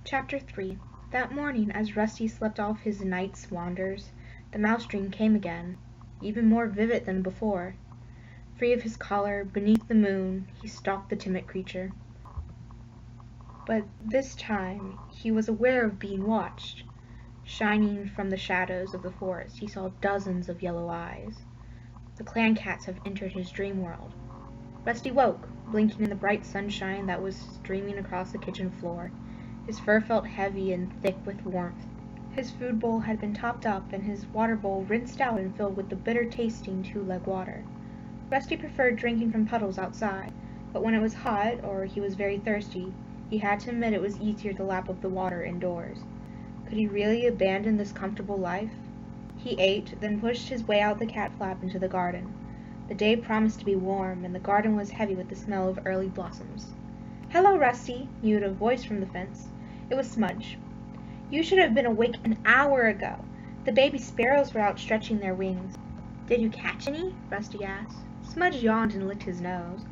Chapter 3. That morning, as Rusty slept off his night's wanders, the mouse dream came again, even more vivid than before. Free of his collar, beneath the moon, he stalked the timid creature. But this time he was aware of being watched. Shining from the shadows of the forest, he saw dozens of yellow eyes. The clan cats have entered his dream world. Rusty woke, blinking in the bright sunshine that was streaming across the kitchen floor. His fur felt heavy and thick with warmth. His food bowl had been topped up and his water bowl rinsed out and filled with the bitter-tasting two-leg water. Rusty preferred drinking from puddles outside, but when it was hot or he was very thirsty, he had to admit it was easier to lap up the water indoors. Could he really abandon this comfortable life? He ate, then pushed his way out the cat flap into the garden. The day promised to be warm, and the garden was heavy with the smell of early blossoms. "Hello, Rusty," mewed a voice from the fence. It was Smudge. "You should have been awake an hour ago. The baby sparrows were out stretching their wings." "Did you catch any?" Rusty asked. Smudge yawned and licked his nose.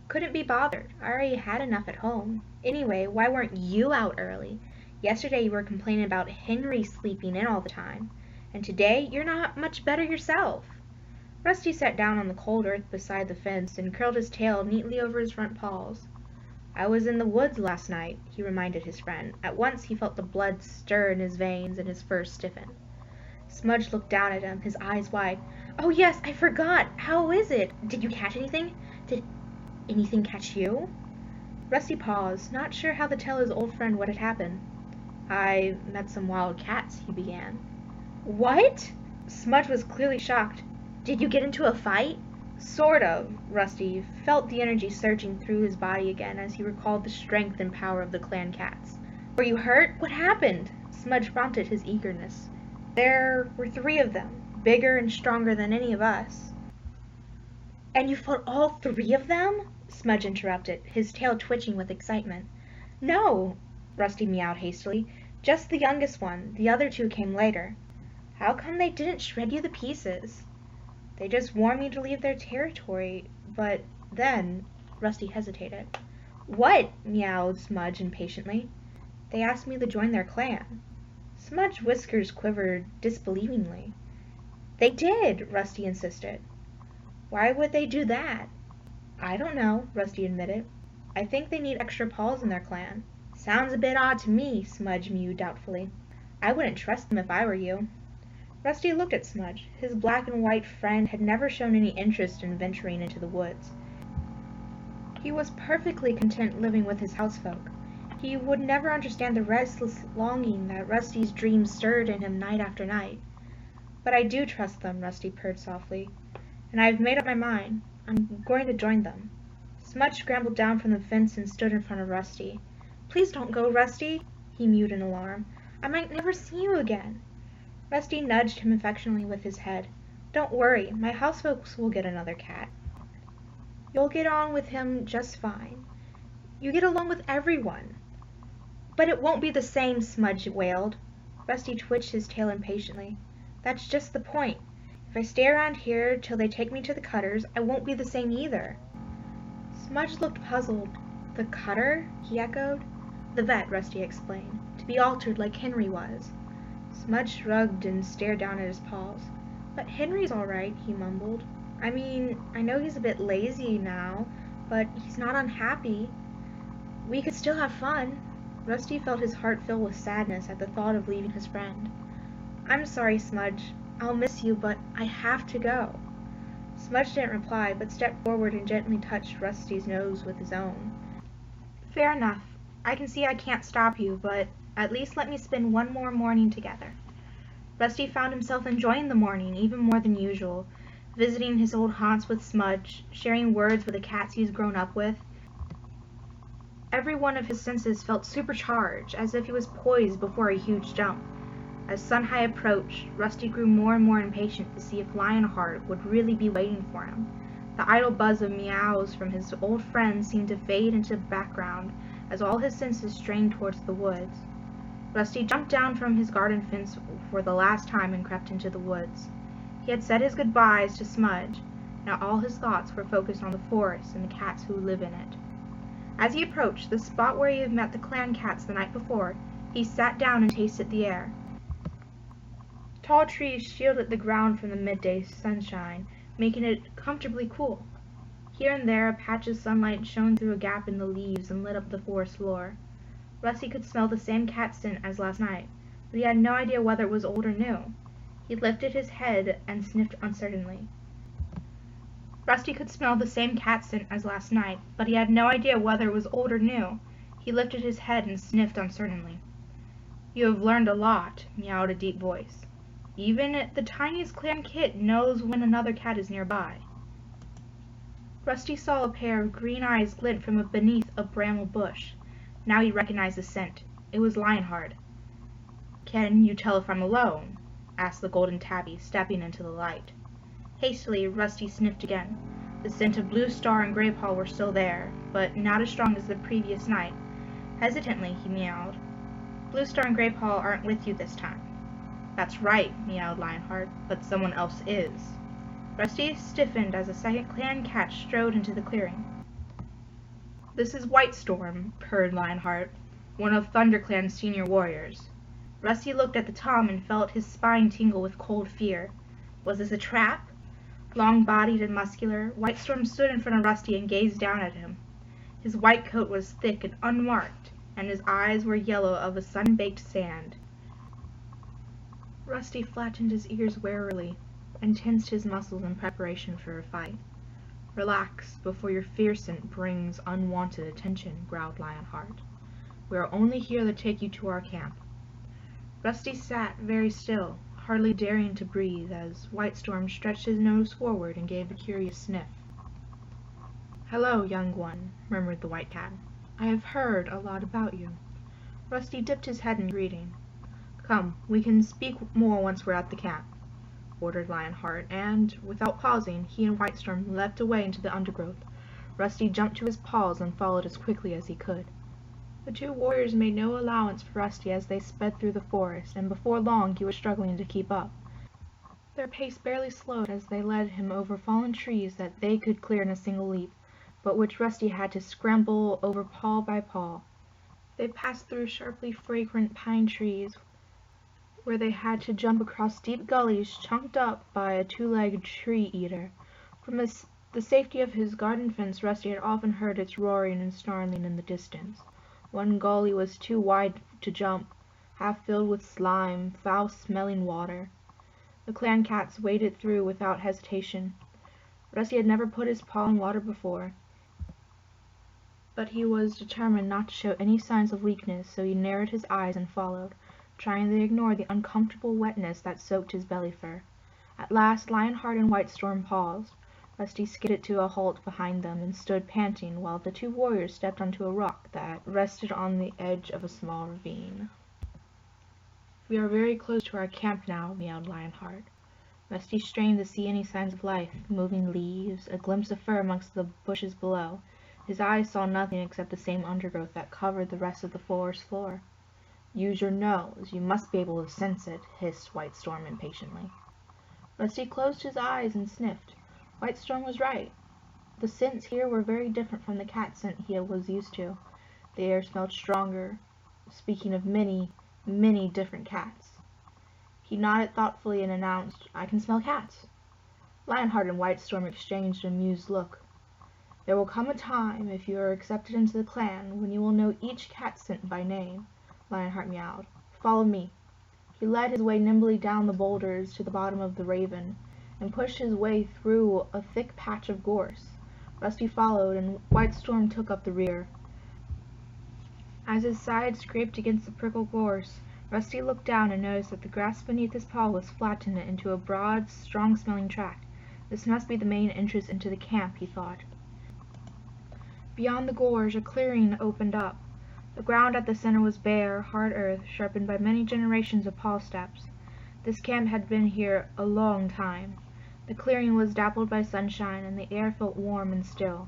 "Couldn't be bothered. I already had enough at home. Anyway, why weren't you out early? Yesterday you were complaining about Henry sleeping in all the time, and today you're not much better yourself." Rusty sat down on the cold earth beside the fence and curled his tail neatly over his front paws. "I was in the woods last night," he reminded his friend. At once he felt the blood stir in his veins and his fur stiffen. Smudge looked down at him, his eyes wide. "Oh yes, I forgot. How is it? Did you catch anything? Did anything catch you?" Rusty paused, not sure how to tell his old friend what had happened. "I met some wild cats," he began. "What?" Smudge was clearly shocked. "Did you get into a fight?" "Sort of." Rusty felt the energy surging through his body again as he recalled the strength and power of the clan cats. "Were you hurt? What happened?" Smudge prompted his eagerness. "There were 3 of them, bigger and stronger than any of us." "And you fought all 3 of them?" Smudge interrupted, his tail twitching with excitement. "No," Rusty meowed hastily. "Just the youngest one. The other 2 came later." "How come they didn't shred you to pieces?" "They just warned me to leave their territory, but then—" Rusty hesitated. "What?" meowed Smudge impatiently. "They asked me to join their clan." Smudge's whiskers quivered disbelievingly. "They did," Rusty insisted. "Why would they do that?" "I don't know," Rusty admitted. "I think they need extra paws in their clan." "Sounds a bit odd to me," Smudge mewed doubtfully. "I wouldn't trust them if I were you." Rusty looked at Smudge. His black and white friend had never shown any interest in venturing into the woods. He was perfectly content living with his housefolk. He would never understand the restless longing that Rusty's dreams stirred in him night after night. "But I do trust them," Rusty purred softly. "And I've made up my mind. I'm going to join them." Smudge scrambled down from the fence and stood in front of Rusty. "Please don't go, Rusty," he mewed in alarm. "I might never see you again." Rusty nudged him affectionately with his head. "Don't worry, my housefolks will get another cat. You'll get on with him just fine. You get along with everyone." "But it won't be the same," Smudge wailed. Rusty twitched his tail impatiently. "That's just the point. If I stay around here till they take me to the Cutters, I won't be the same either." Smudge looked puzzled. "The Cutter?" he echoed. "The vet," Rusty explained. "To be altered like Henry was." Smudge shrugged and stared down at his paws. "But Henry's all right," he mumbled. "I mean, I know he's a bit lazy now, but he's not unhappy. We could still have fun." Rusty felt his heart fill with sadness at the thought of leaving his friend. "I'm sorry, Smudge. I'll miss you, but I have to go." Smudge didn't reply, but stepped forward and gently touched Rusty's nose with his own. "Fair enough. I can see I can't stop you, but at least let me spend one more morning together." Rusty found himself enjoying the morning even more than usual, visiting his old haunts with Smudge, sharing words with the cats he's grown up with. Every one of his senses felt supercharged, as if he was poised before a huge jump. As Sun-High approached, Rusty grew more and more impatient to see if Lionheart would really be waiting for him. The idle buzz of meows from his old friends seemed to fade into the background as all his senses strained towards the woods. Rusty jumped down from his garden fence for the last time and crept into the woods. He had said his goodbyes to Smudge. Now all his thoughts were focused on the forest and the cats who live in it. As he approached the spot where he had met the clan cats the night before, he sat down and tasted the air. Tall trees shielded the ground from the midday sunshine, making it comfortably cool. Here and there a patch of sunlight shone through a gap in the leaves and lit up the forest floor. Rusty could smell the same cat scent as last night, but he had no idea whether it was old or new. He lifted his head and sniffed uncertainly. Rusty could smell the same cat scent as last night, but he had no idea whether it was old or new. He lifted his head and sniffed uncertainly. "You have learned a lot," meowed a deep voice. "Even the tiniest clan kit knows when another cat is nearby." Rusty saw a pair of green eyes glint from beneath a bramble bush. Now he recognized the scent. It was Lionheart. "Can you tell if I'm alone?" asked the golden tabby, stepping into the light. Hastily, Rusty sniffed again. The scent of Blue Star and Gray Paw were still there, but not as strong as the previous night. Hesitantly, he meowed. "Blue Star and Gray Paw aren't with you this time." "That's right," meowed Lionheart, "but someone else is." Rusty stiffened as a second clan cat strode into the clearing. "This is Whitestorm," purred Lionheart, "one of ThunderClan's senior warriors." Rusty looked at the Tom and felt his spine tingle with cold fear. Was this a trap? Long-bodied and muscular, Whitestorm stood in front of Rusty and gazed down at him. His white coat was thick and unmarked, and his eyes were yellow of a sun-baked sand. Rusty flattened his ears warily and tensed his muscles in preparation for a fight. "Relax before your fear scent brings unwanted attention," growled Lionheart. "We are only here to take you to our camp." Rusty sat very still, hardly daring to breathe, as Whitestorm stretched his nose forward and gave a curious sniff. "Hello, young one," murmured the white cat. "I have heard a lot about you." Rusty dipped his head in greeting. "Come, we can speak more once we're at the camp," ordered Lionheart, and, without pausing, he and Whitestorm leapt away into the undergrowth. Rusty jumped to his paws and followed as quickly as he could. The two warriors made no allowance for Rusty as they sped through the forest, and before long he was struggling to keep up. Their pace barely slowed as they led him over fallen trees that they could clear in a single leap, but which Rusty had to scramble over paw by paw. They passed through sharply fragrant pine trees, where they had to jump across deep gullies chunked up by a two-legged tree-eater. From the safety of his garden fence, Rusty had often heard its roaring and snarling in the distance. One gully was too wide to jump, half filled with slime, foul-smelling water. The clan cats waded through without hesitation. Rusty had never put his paw in water before, but he was determined not to show any signs of weakness, so he narrowed his eyes and followed, trying to ignore the uncomfortable wetness that soaked his belly fur. At last Lionheart and Whitestorm paused. Rusty skidded to a halt behind them and stood panting while the two warriors stepped onto a rock that rested on the edge of a small ravine. "We are very close to our camp now," meowed Lionheart. Rusty strained to see any signs of life, moving leaves, a glimpse of fur amongst the bushes below. His eyes saw nothing except the same undergrowth that covered the rest of the forest floor. "Use your nose. You must be able to sense it," hissed Whitestorm impatiently. Rusty closed his eyes and sniffed. Whitestorm was right. The scents here were very different from the cat scent he was used to. The air smelled stronger, speaking of many, many different cats. He nodded thoughtfully and announced, "I can smell cats." Lionheart and Whitestorm exchanged an amused look. "There will come a time, if you are accepted into the clan, when you will know each cat scent by name," Lionheart meowed. "Follow me." He led his way nimbly down the boulders to the bottom of the Raven, and pushed his way through a thick patch of gorse. Rusty followed, and Whitestorm took up the rear. As his side scraped against the prickly gorse, Rusty looked down and noticed that the grass beneath his paw was flattened into a broad, strong-smelling tract. This must be the main entrance into the camp, he thought. Beyond the gorge, a clearing opened up. The ground at the center was bare, hard earth, sharpened by many generations of paw steps. This camp had been here a long time. The clearing was dappled by sunshine, and the air felt warm and still.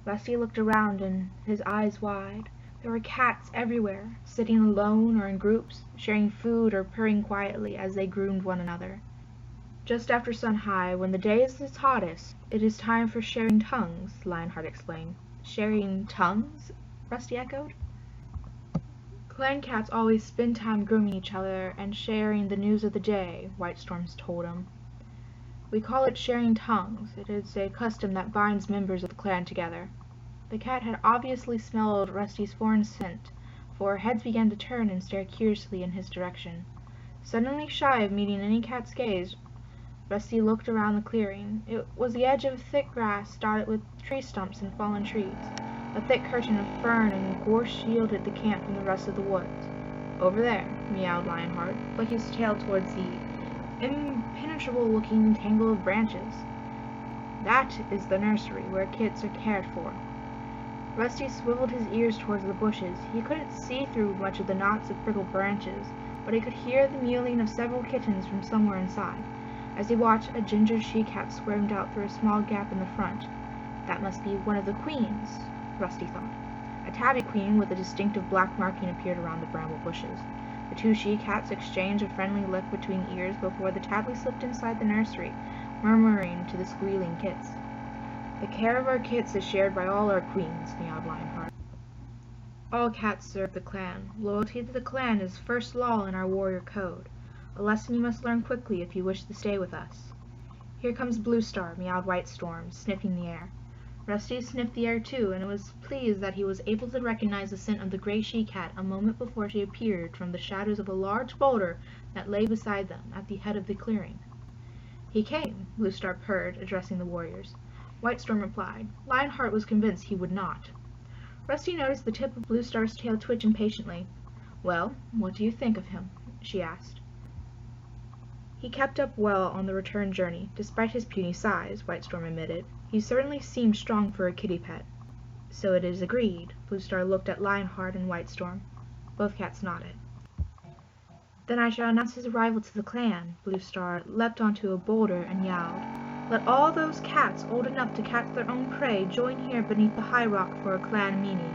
Rusty looked around, and his eyes wide. There were cats everywhere, sitting alone or in groups, sharing food or purring quietly as they groomed one another. "Just after sun-high, when the day is its hottest, it is time for sharing tongues," Lionheart explained. "Sharing tongues?" Rusty echoed. Clan cats always spend time grooming each other and sharing the news of the day, White Storms told him. We call it sharing tongues. It is a custom that binds members of the clan together. The cat had obviously smelled Rusty's foreign scent, for heads began to turn and stare curiously in his direction. Suddenly shy of meeting any cat's gaze, Rusty looked around the clearing. It was the edge of thick grass dotted with tree stumps and fallen trees. A thick curtain of fern and gorse shielded the camp from the rest of the woods. Over there, meowed Lionheart, flicking his tail towards the impenetrable-looking tangle of branches. That is the nursery, where kids are cared for. Rusty swiveled his ears towards the bushes. He couldn't see through much of the knots of prickly branches, but he could hear the mewling of several kittens from somewhere inside. As he watched, a ginger she-cat squirmed out through a small gap in the front. That must be one of the queens, Rusty thought. A tabby queen with a distinctive black marking appeared around the bramble bushes. The two she-cats exchanged a friendly lick between ears before the tabby slipped inside the nursery, murmuring to the squealing kits. The care of our kits is shared by all our queens, meowed Lionheart. All cats serve the clan. Loyalty to the clan is first law in our warrior code. A lesson you must learn quickly if you wish to stay with us. Here comes Blue Star, meowed White Storm, sniffing the air. Rusty sniffed the air too, and was pleased that he was able to recognize the scent of the gray she-cat a moment before she appeared from the shadows of a large boulder that lay beside them at the head of the clearing. He came, Blue Star purred, addressing the warriors. White Storm replied. Lionheart was convinced he would not. Rusty noticed the tip of Blue Star's tail twitch impatiently. Well, what do you think of him? She asked. He kept up well on the return journey, despite his puny size, White Storm admitted. He certainly seemed strong for a kitty pet. So it is agreed. Blue Star looked at Lionheart and White Storm. Both cats nodded. Then I shall announce his arrival to the clan. Blue Star leapt onto a boulder and yowled. Let all those cats old enough to catch their own prey join here beneath the high rock for a clan meeting.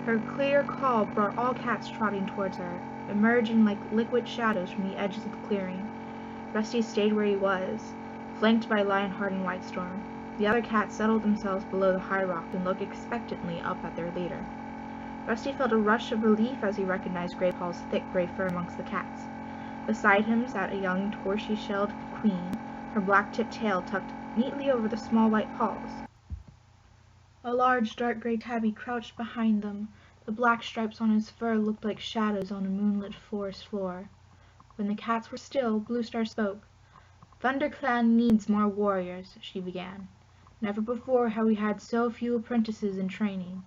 Her clear call brought all cats trotting towards her, emerging like liquid shadows from the edges of the clearing. Rusty stayed where he was, flanked by Lionheart and White Storm. The other cats settled themselves below the high rock and looked expectantly up at their leader. Rusty felt a rush of relief as he recognized Graypaw's thick gray fur amongst the cats. Beside him sat a young tortoise-shelled queen, her black-tipped tail tucked neatly over the small white paws. A large dark gray tabby crouched behind them. The black stripes on his fur looked like shadows on a moonlit forest floor. When the cats were still, Blue Star spoke. ThunderClan needs more warriors, she began. Never before have we had so few apprentices in training.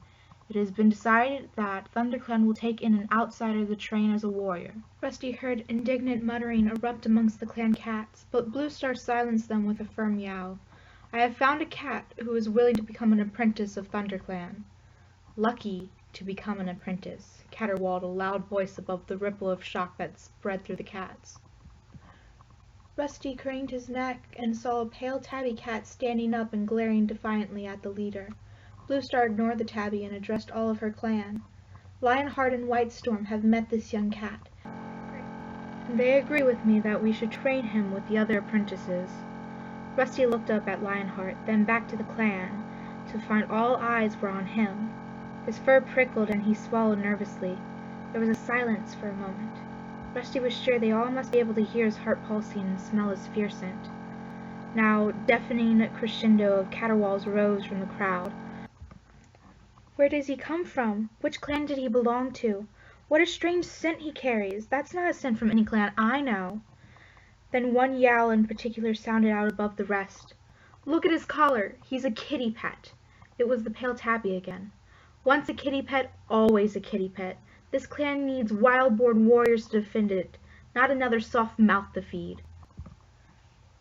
It has been decided that ThunderClan will take in an outsider to train as a warrior. Rusty heard indignant muttering erupt amongst the clan cats, but Blue Star silenced them with a firm yowl. I have found a cat who is willing to become an apprentice of ThunderClan. Lucky to become an apprentice, caterwauled a loud voice above the ripple of shock that spread through the cats. Rusty craned his neck and saw a pale tabby cat standing up and glaring defiantly at the leader. Blue Star ignored the tabby and addressed all of her clan. Lionheart and White Storm have met this young cat. They agree with me that we should train him with the other apprentices. Rusty looked up at Lionheart, then back to the clan, to find all eyes were on him. His fur prickled and he swallowed nervously. There was a silence for a moment. Rusty was sure they all must be able to hear his heart pulsing and smell his fear scent. Now, deafening crescendo of caterwauls rose from the crowd. Where does he come from? Which clan did he belong to? What a strange scent he carries! That's not a scent from any clan I know. Then one yowl in particular sounded out above the rest. Look at his collar! He's a kitty pet. It was the pale tabby again. Once a kitty pet, always a kitty pet. This clan needs wild-born warriors to defend it, not another soft mouth to feed.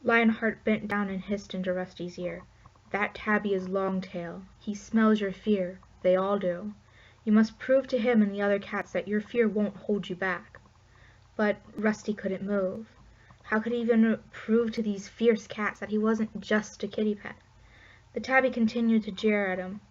Lionheart bent down and hissed into Rusty's ear. That tabby is Longtail. He smells your fear. They all do. You must prove to him and the other cats that your fear won't hold you back. But Rusty couldn't move. How could he even prove to these fierce cats that he wasn't just a kitty pet? The tabby continued to jeer at him.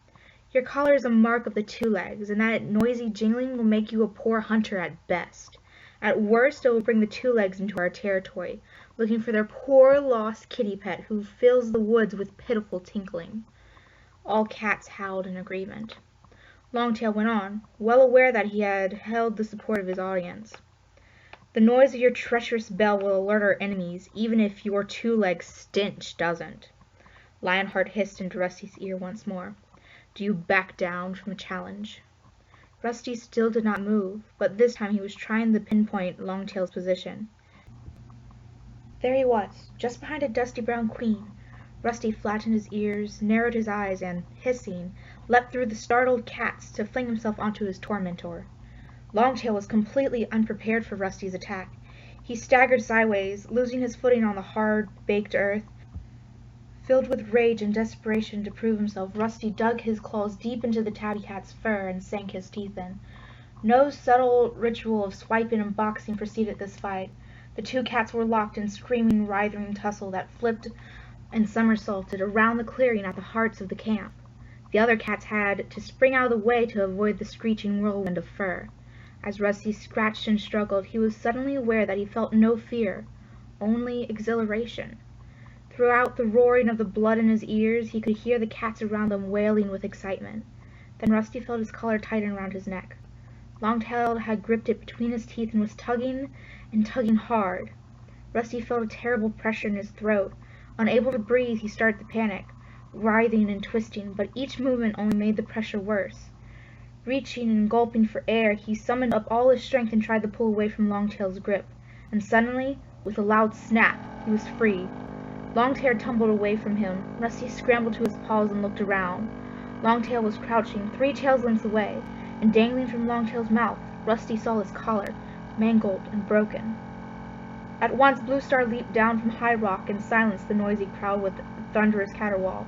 Your collar is a mark of the two legs, and that noisy jingling will make you a poor hunter at best. At worst, it will bring the two legs into our territory, looking for their poor lost kitty pet who fills the woods with pitiful tinkling. All cats howled in agreement. Longtail went on, well aware that he had held the support of his audience. "The noise of your treacherous bell will alert our enemies, even if your two-legged stench doesn't." Lionheart hissed into Rusty's ear once more. "Do you back down from a challenge?" Rusty still did not move, but this time he was trying to pinpoint Longtail's position. There he was, just behind a dusty brown queen. Rusty flattened his ears, narrowed his eyes, and, hissing, leapt through the startled cats to fling himself onto his tormentor. Longtail was completely unprepared for Rusty's attack. He staggered sideways, losing his footing on the hard-baked earth. Filled with rage and desperation to prove himself, Rusty dug his claws deep into the tabby cat's fur and sank his teeth in. No subtle ritual of swiping and boxing preceded this fight. The two cats were locked in screaming, writhing tussle that flipped and somersaulted around the clearing at the hearts of the camp. The other cats had to spring out of the way to avoid the screeching whirlwind of fur. As Rusty scratched and struggled, he was suddenly aware that he felt no fear, only exhilaration. Throughout the roaring of the blood in his ears, he could hear the cats around them wailing with excitement. Then Rusty felt his collar tighten around his neck. Longtail had gripped it between his teeth and was tugging and tugging hard. Rusty felt a terrible pressure in his throat. Unable to breathe, he started to panic, writhing and twisting, but each movement only made the pressure worse. Reaching and gulping for air, he summoned up all his strength and tried to pull away from Longtail's grip. And suddenly, with a loud snap, he was free. Longtail tumbled away from him. Rusty scrambled to his paws and looked around. Longtail was crouching 3 tails lengths away, and dangling from Longtail's mouth, Rusty saw his collar, mangled and broken. At once Bluestar leaped down from high rock and silenced the noisy crowd with a thunderous caterwaul.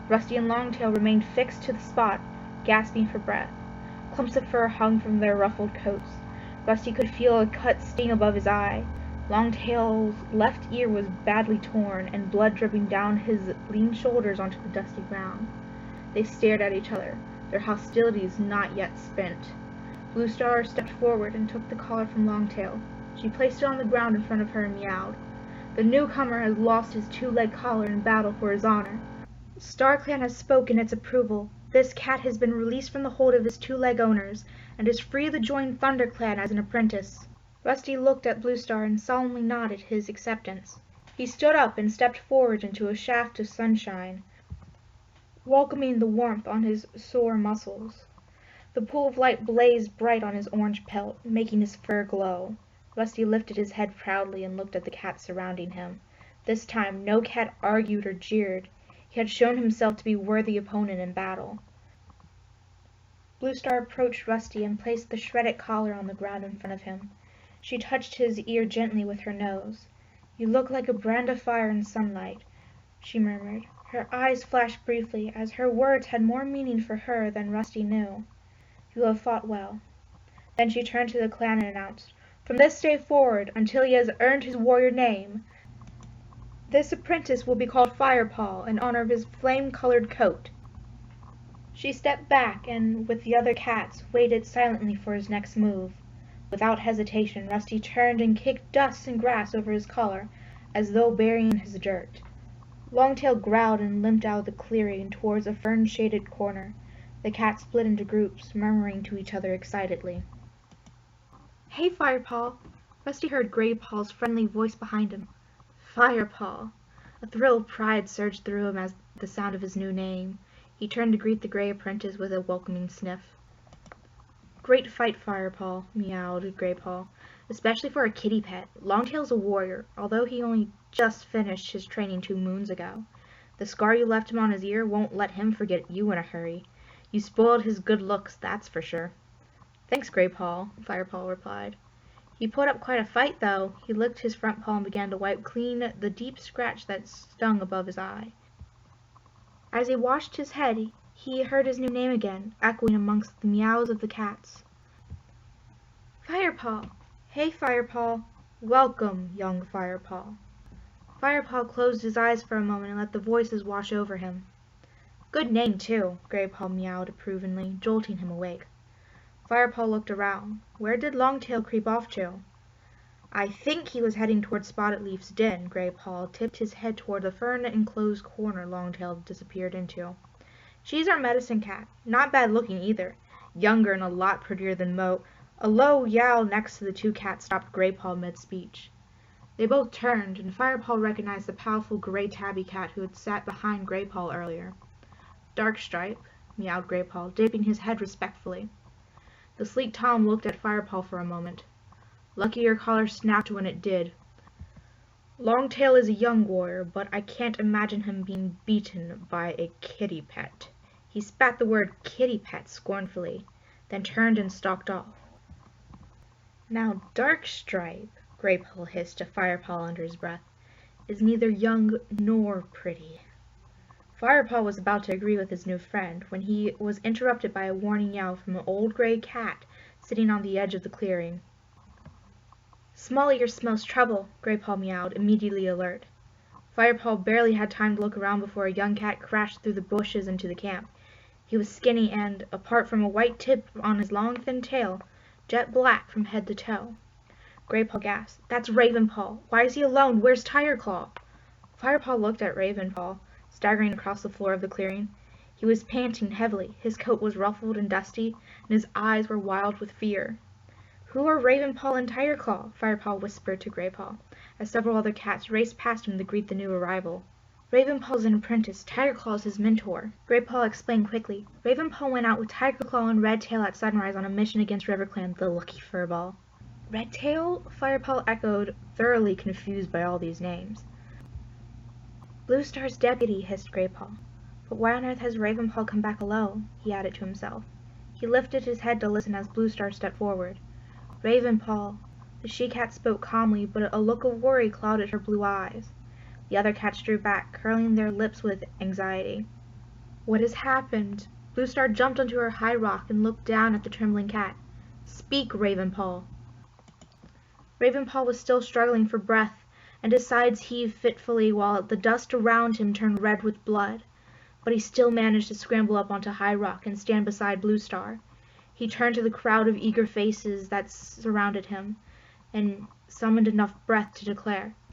Rusty and Longtail remained fixed to the spot, gasping for breath. Clumps of fur hung from their ruffled coats. Rusty could feel a cut sting above his eye. Longtail's left ear was badly torn, and blood dripping down his lean shoulders onto the dusty ground. They stared at each other, their hostilities not yet spent. Bluestar stepped forward and took the collar from Longtail. She placed it on the ground in front of her and meowed. "The newcomer has lost his 2-leg collar in battle for his honor. StarClan has spoken its approval. This cat has been released from the hold of his 2-leg owners, and is free to join ThunderClan as an apprentice." Rusty looked at Bluestar and solemnly nodded his acceptance. He stood up and stepped forward into a shaft of sunshine, welcoming the warmth on his sore muscles. The pool of light blazed bright on his orange pelt, making his fur glow. Rusty lifted his head proudly and looked at the cats surrounding him. This time no cat argued or jeered. He had shown himself to be a worthy opponent in battle. Bluestar approached Rusty and placed the shredded collar on the ground in front of him. She touched his ear gently with her nose. "You look like a brand of fire in sunlight," she murmured. Her eyes flashed briefly, as her words had more meaning for her than Rusty knew. "You have fought well." Then she turned to the clan and announced, "From this day forward, until he has earned his warrior name, this apprentice will be called Firepaw in honor of his flame-colored coat." She stepped back and, with the other cats, waited silently for his next move. Without hesitation, Rusty turned and kicked dust and grass over his collar, as though burying his dirt. Longtail growled and limped out of the clearing towards a fern-shaded corner. The cats split into groups, murmuring to each other excitedly. "Hey, Firepaw!" Rusty heard Graypaw's friendly voice behind him. Firepaw! A thrill of pride surged through him at the sound of his new name. He turned to greet the gray apprentice with a welcoming sniff. "Great fight, Firepaw," meowed Graypaw. "Especially for a kitty pet. Longtail's a warrior, although he only just finished his training 2 moons ago. The scar you left him on his ear won't let him forget you in a hurry. You spoiled his good looks, that's for sure." "Thanks, Graypaw," Firepaw replied. "He put up quite a fight, though." He licked his front paw and began to wipe clean the deep scratch that stung above his eye. As he washed his head, he heard his new name again, echoing amongst the meows of the cats. "Firepaw! Hey, Firepaw! Welcome, young Firepaw." Firepaw closed his eyes for a moment and let the voices wash over him. "Good name, too," Graypaw meowed approvingly, jolting him awake. Firepaw looked around. Where did Longtail creep off to? "I think he was heading toward Spotted Leaf's den." Graypaw tipped his head toward the fern-enclosed corner Longtail disappeared into. "She's our medicine cat. Not bad looking either. younger and a lot prettier than Mo. A low yowl next to the two cats stopped Graypaw mid-speech. They both turned, and Firepaw recognized the powerful gray tabby cat who had sat behind Graypaw earlier. "Darkstripe," meowed Graypaw, dipping his head respectfully. The sleek Tom looked at Firepaw for a moment. "Lucky your collar snapped when it did. Longtail is a young warrior, but I can't imagine him being beaten by a kitty pet." He spat the word kitty pet scornfully, then turned and stalked off. "Now Darkstripe," Graypaw hissed to Firepaw under his breath, "is neither young nor pretty." Firepaw was about to agree with his new friend when he was interrupted by a warning yell from an old gray cat sitting on the edge of the clearing. "Small Ear smells trouble," Graypaw meowed, immediately alert. Firepaw barely had time to look around before a young cat crashed through the bushes into the camp. He was skinny and, apart from a white tip on his long thin tail, jet black from head to toe. Graypaw gasped. "That's Ravenpaw! Why is he alone? Where's Tigerclaw?" Firepaw looked at Ravenpaw, staggering across the floor of the clearing. He was panting heavily, his coat was ruffled and dusty, and his eyes were wild with fear. "Who are Ravenpaw and Tigerclaw?" Firepaw whispered to Graypaw, as several other cats raced past him to greet the new arrival. "Ravenpaw's an apprentice, Tigerclaw's his mentor," Graypaw explained quickly. "Ravenpaw went out with Tigerclaw and Redtail at sunrise on a mission against RiverClan, the lucky furball." "Redtail?" Firepaw echoed, thoroughly confused by all these names. "Bluestar's deputy," hissed Graypaw. "But why on earth has Ravenpaw come back alone?" he added to himself. He lifted his head to listen as Bluestar stepped forward. "Ravenpaw." The she-cat spoke calmly, but a look of worry clouded her blue eyes. The other cats drew back, curling their lips with anxiety. "What has happened?" Bluestar jumped onto her high rock and looked down at the trembling cat. "Speak, Ravenpaw." Ravenpaw was still struggling for breath, and his sides heaved fitfully while the dust around him turned red with blood. But he still managed to scramble up onto High Rock and stand beside Bluestar. He turned to the crowd of eager faces that surrounded him, and summoned enough breath to declare,